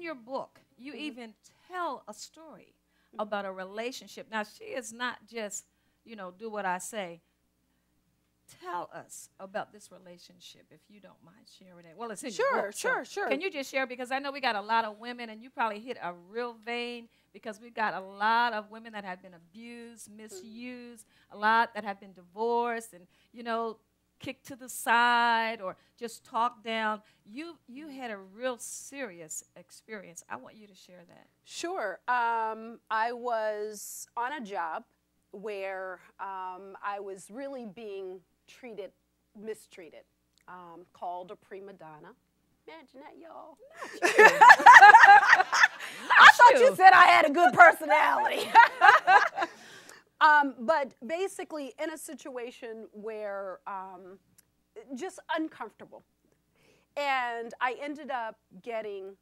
your book, you even tell a story about a relationship. Now, she is not just, do what I say. Tell us about this relationship, if you don't mind sharing it. Well, it's in your book. Sure. Can you just share? Because I know we got a lot of women, and you probably hit a real vein, because we've got a lot of women that have been abused, misused, a lot that have been divorced and, kicked to the side or just talked down. You had a real serious experience. I want you to share that. Sure. I was on a job where I was really being mistreated, called a prima dona. Imagine that, y'all. I thought you said I had a good personality. But basically in a situation where just uncomfortable. And I ended up getting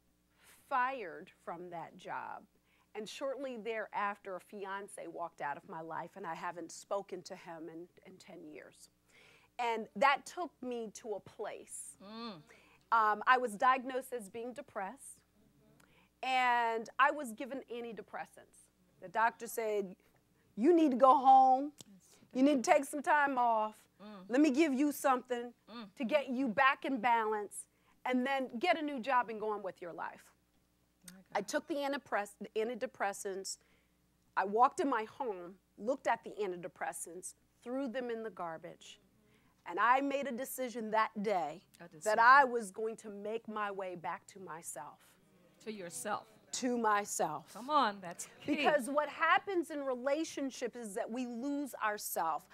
fired from that job. And shortly thereafter, a fiancé walked out of my life, and I haven't spoken to him in 10 years. And that took me to a place. I was diagnosed as being depressed, and I was given antidepressants. The doctor said, you need to go home. You need to take some time off. Let me give you something to get you back in balance, and then get a new job and go on with your life. I took the antidepressants. I walked in my home, looked at the antidepressants, threw them in the garbage. And I made a decision that day that I was going to make my way back to myself. To yourself. To myself. Come on, that's key. Because what happens in relationships is that we lose ourselves.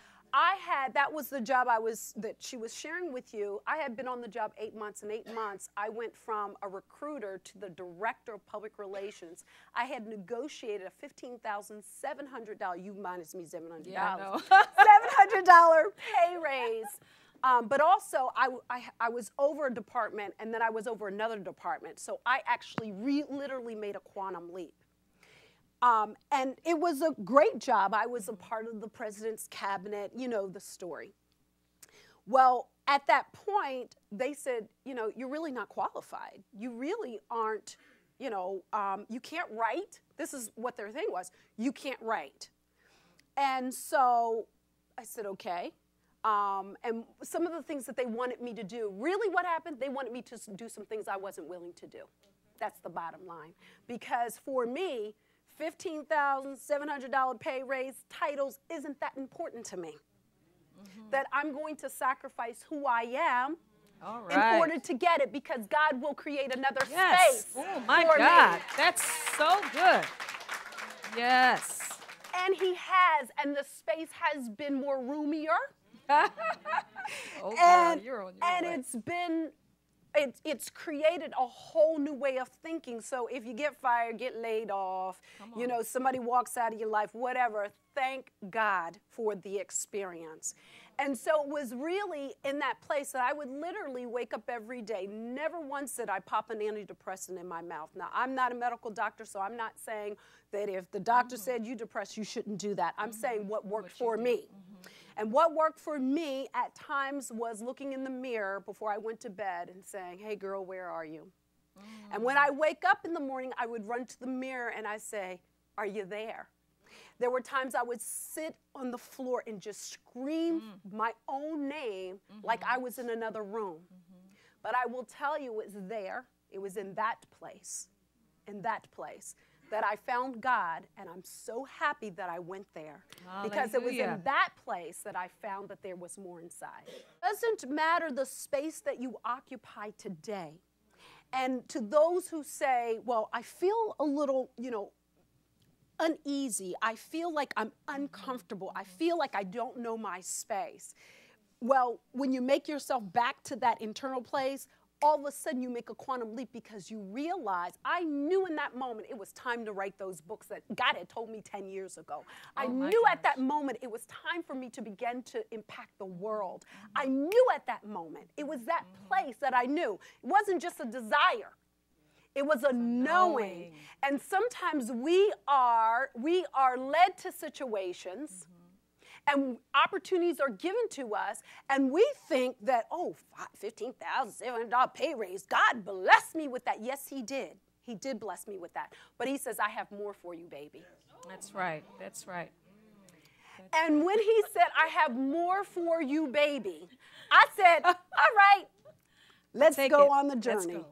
That was the job that she was sharing with you. I had been on the job 8 months. In 8 months, I went from a recruiter to the director of public relations. I had negotiated a $15,700, you minus me $700, yeah, I know. $700 pay raise. But also, I was over a department, and then I was over another department. So I actually literally made a quantum leap. And it was a great job. I was a part of the president's cabinet, you know the story. Well, at that point, they said, you're really not qualified. You really aren't, you can't write. This is what their thing was. You can't write. And so I said, okay. And some of the things that they wanted me to do, really what happened, they wanted me to do some things I wasn't willing to do. That's the bottom line. Because for me, $15,700 pay raise, titles isn't that important to me. That I'm going to sacrifice who I am in order to get it, because God will create another space. Oh my God, that's so good. Yes. And He has, and the space has been more roomier. And you're on your way. It's been. It's created a whole new way of thinking. So if you get fired, get laid off, somebody walks out of your life, whatever, thank God for the experience. And so it was really in that place that I would literally wake up every day. Never once did I pop an antidepressant in my mouth. Now, I'm not a medical doctor, so I'm not saying that if the doctor said you're depressed, you shouldn't do that. I'm saying what worked for me. And what worked for me at times was looking in the mirror before I went to bed and saying, hey, girl, where are you? And when I wake up in the morning, I would run to the mirror and I say, are you there? There were times I would sit on the floor and just scream my own name like I was in another room. But I will tell you, it was there. It was in that place, that I found God, and I'm so happy that I went there. Hallelujah. Because it was in that place that I found that there was more inside. It doesn't matter the space that you occupy today. And to those who say, well, I feel a little, uneasy. I feel like I'm uncomfortable. I feel like I don't know my space. Well, when you make yourself back to that internal place, all of a sudden you make a quantum leap, because you realize, I knew in that moment it was time to write those books that God had told me 10 years ago. I knew at that moment it was time for me to begin to impact the world. I knew at that moment. It was that place that I knew. It wasn't just a desire. It was a knowing. And sometimes we are led to situations and opportunities are given to us, and we think that, $15,700 pay raise, God blessed me with that. Yes, He did. He did bless me with that. But he says, I have more for you, baby. That's right. That's right. And when he said, I have more for you, baby, I said, all right, let's go on the journey. Let's go.